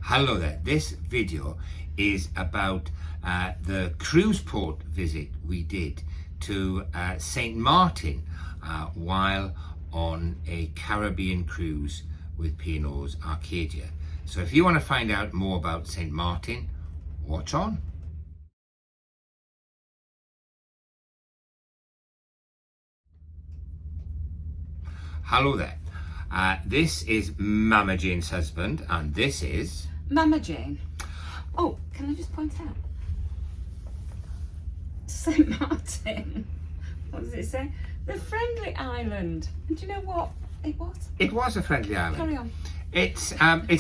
Hello there. This video is about the cruise port visit we did to Sint Maarten while on a Caribbean cruise with P&O's Arcadia. So if you want to find out more about Sint Maarten, watch on. Hello there. This is Mama Jane's husband, and this is Mama Jane. Oh, can I just point out? Sint Maarten. What does it say? The friendly island. And do you know what it was? It was a friendly island. Carry on. It's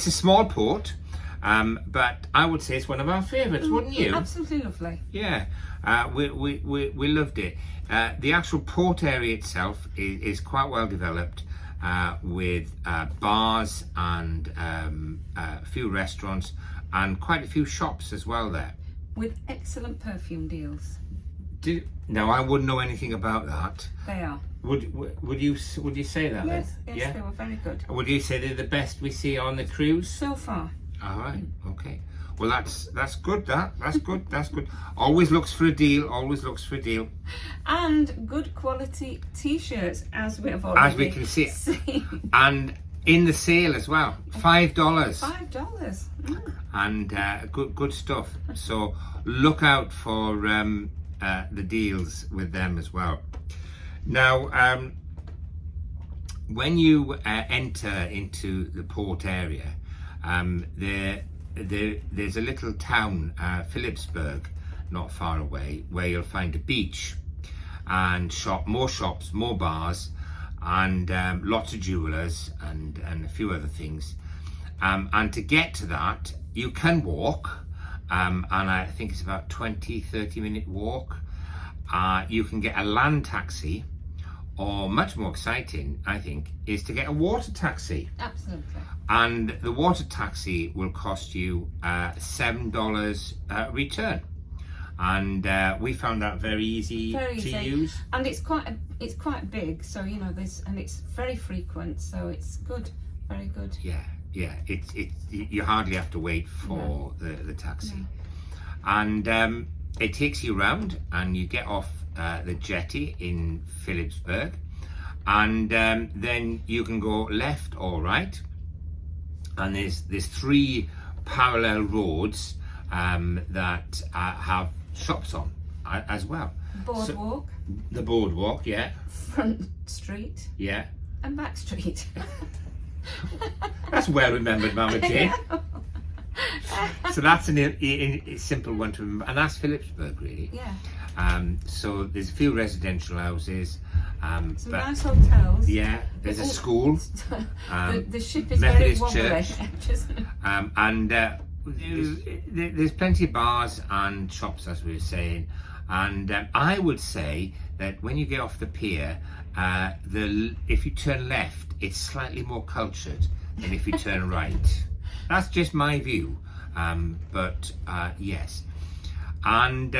a small port, but I would say it's one of our favourites, wouldn't you? Absolutely lovely. Yeah, we loved it. The actual port area itself is quite well developed with bars and a few restaurants and quite a few shops as well there. With excellent perfume deals. Now I wouldn't know anything about that. They are. Would you say that? Yes, then? yes, Yeah? they were very good. Would you say they're the best we see on the cruise? So far. All right. Okay. Well, that's good. That's good. That's good. Always looks for a deal. Always looks for a deal. And good quality t-shirts, as we have already As we can see. seen. And in the sale as well, $5. $5. And good stuff. So look out for the deals with them as well. Now, when you enter into the port area, there's a little town, Philipsburg, not far away, where you'll find a beach and more shops, more bars, and lots of jewelers and a few other things. And to get to that, you can walk, and I think it's about 20-30 minute walk. You can get a land taxi, or much more exciting, I think, is to get a water taxi. Absolutely. And the water taxi will cost you $7 return. And we found that very easy to use. And it's quite big, so you know it's very frequent, so it's good, very good. Yeah. It's you hardly have to wait for the taxi. No. And it takes you around, and you get off the jetty in Philipsburg, and then you can go left or right, and there's 3 parallel roads that have shops on as well. Boardwalk. So, the boardwalk, yeah. Front street. Yeah. And back street. That's well remembered, Mama Jane. So that's a simple one to remember, and that's Philipsburg, really. Yeah. So there's a few residential houses. Some nice hotels. Yeah, there's a school. The ship is Methodist very wobbly. church. And there's plenty of bars and shops, as we were saying. And I would say that when you get off the pier, if you turn left, it's slightly more cultured than if you turn right. That's just my view, but yes. And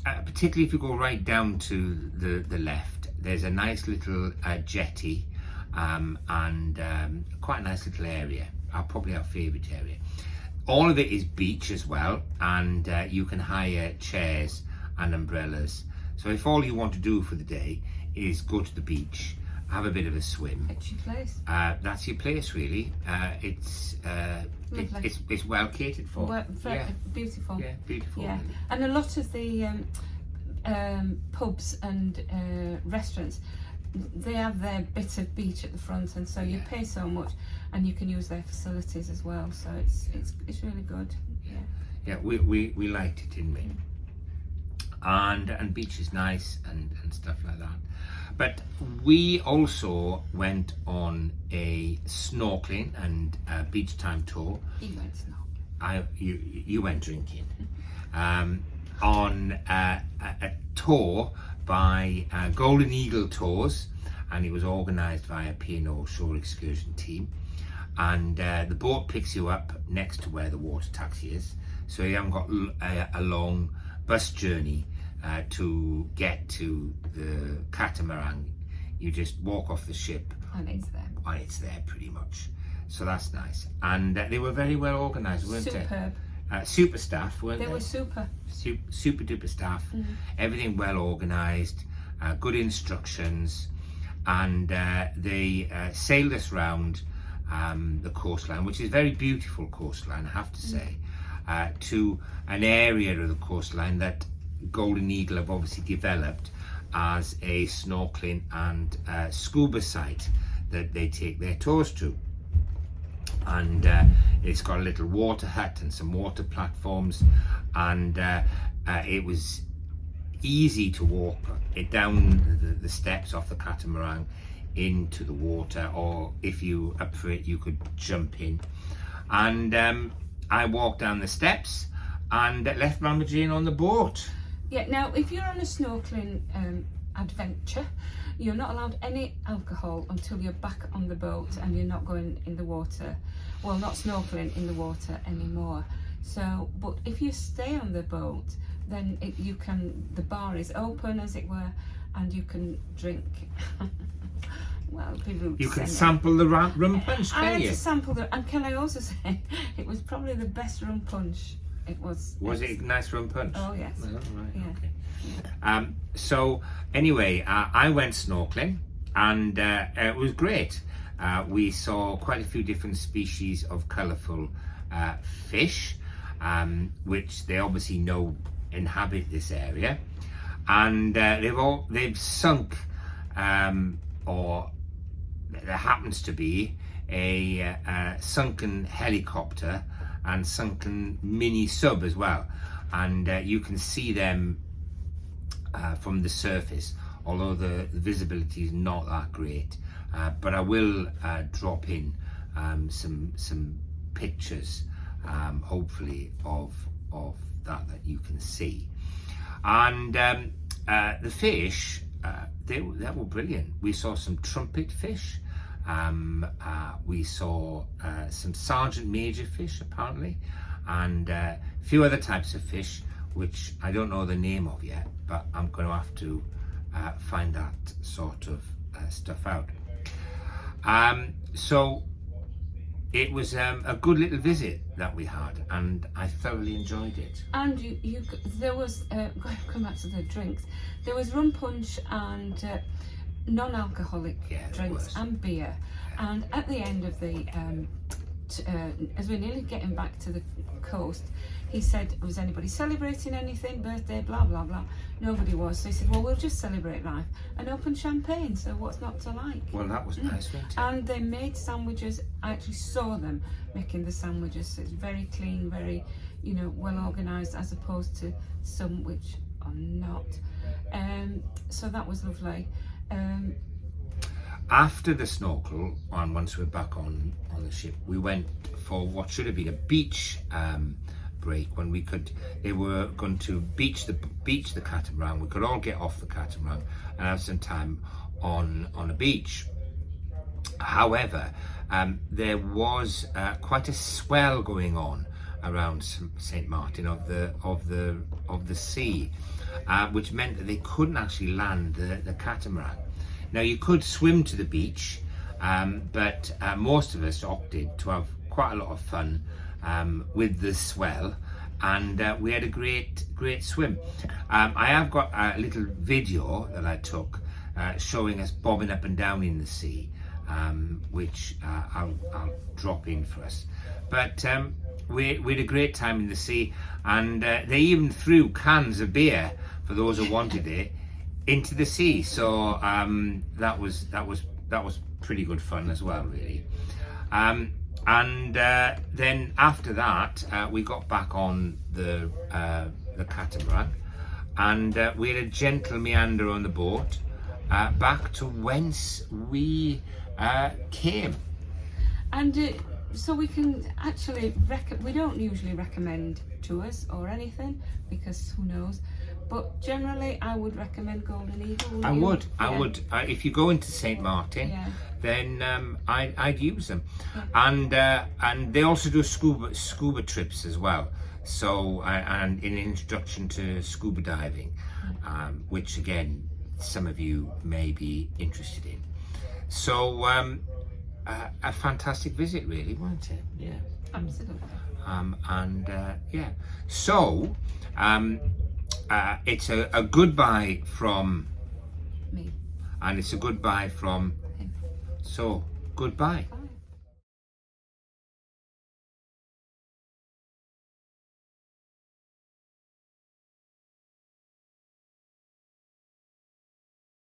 particularly if you go right down to the left, there's a nice little jetty and quite a nice little area, probably our favourite area. All of it is beach as well, and you can hire chairs and umbrellas. So if all you want to do for the day is go to the beach, have a bit of a swim. That's your place. That's your place, really. It's well catered for. Beautiful. Yeah, beautiful. Yeah, and a lot of the pubs and restaurants, they have their bit of beach at the front, and so you pay so much, and you can use their facilities as well. So it's really good. Yeah, we liked it, didn't we? And beach is nice and stuff like that. But we also went on a snorkeling and beach time tour. You went snorkeling. You went drinking. On a tour by Golden Eagle Tours, and it was organised by a P&O shore excursion team. And the boat picks you up next to where the water taxi is, so you haven't got a long bus journey to get to the Catamarans. You just walk off the ship And it's there. And it's there pretty much. so that's nice. And they were very well organised, weren't Superb. they? Super staff, weren't they? They were super. Super duper staff. Everything well organised, good instructions, and they sailed us round the coastline, which is a very beautiful coastline, I have to say, to an area of the coastline that Golden Eagle have obviously developed as a snorkeling and scuba site that they take their tours to. And it's got a little water hut and some water platforms, and it was easy to walk it down the steps off the catamaran into the water, or if you up for it you could jump in. And I walked down the steps and left Mama Jane on the boat. Yeah, now if you're on a snorkeling adventure, you're not allowed any alcohol until you're back on the boat and you're not going in the water, well, not snorkeling in the water anymore. So, but if you stay on the boat, then you can, the bar is open as it were, and you can drink. Well, be rude You to can say sample the rum punch, I can had you? to sample the, and can I also say, it was probably the best rum punch. It was. Was it a nice rum punch? Oh yes. Oh, right, Yeah. okay. So anyway, I went snorkeling, and it was great. We saw quite a few different species of colourful fish, which they obviously know inhabit this area, and they've sunk, or there happens to be a sunken helicopter and sunken mini sub as well, and you can see them from the surface, although the visibility is not that great, but I will drop in some pictures, hopefully, of that you can see. And the fish, they were brilliant. We saw some trumpet fish, we saw some sergeant major fish apparently, and a few other types of fish which I don't know the name of yet, but I'm going to have to find that sort of stuff out. So it was a good little visit that we had, and I thoroughly enjoyed it. And there was, come back to the drinks, there was rum punch and non-alcoholic drinks and beer. And at the end of the, as we're nearly getting back to the coast, he said, was anybody celebrating anything, birthday, blah, blah, blah. Nobody was. So he said, well, we'll just celebrate life and open champagne. So what's not to like? Well, that was nice, wasn't it? And they made sandwiches. I actually saw them making the sandwiches. So it's very clean, very, well organised, as opposed to some which are not. So that was lovely. After the snorkel, and once we're back on the ship, we went for what should have been a beach break, when they were going to beach the catamaran. We could all get off the catamaran and have some time on a beach. However, there was quite a swell going on around Sint Maarten of the sea, which meant that they couldn't actually land the catamaran. Now you could swim to the beach, but most of us opted to have quite a lot of fun with the swell, and we had a great swim. I have got a little video that I took showing us bobbing up and down in the sea, which I'll drop in for us. But we had a great time in the sea, and they even threw cans of beer for those who wanted it into the sea. So that was pretty good fun as well, really. And then after that, we got back on the catamaran, and we had a gentle meander on the boat back to whence we came. And so we can actually we don't usually recommend tours or anything, because who knows, but generally I would recommend Golden Eagle. I would. If you go into Sint Maarten, then I'd use them. And they also do scuba trips as well. So and an introduction to scuba diving, which again some of you may be interested in. So a fantastic visit, really, wasn't it? Yeah. Absolutely. Yeah. So it's a goodbye from Me. and it's a goodbye from Him. so goodbye. Bye.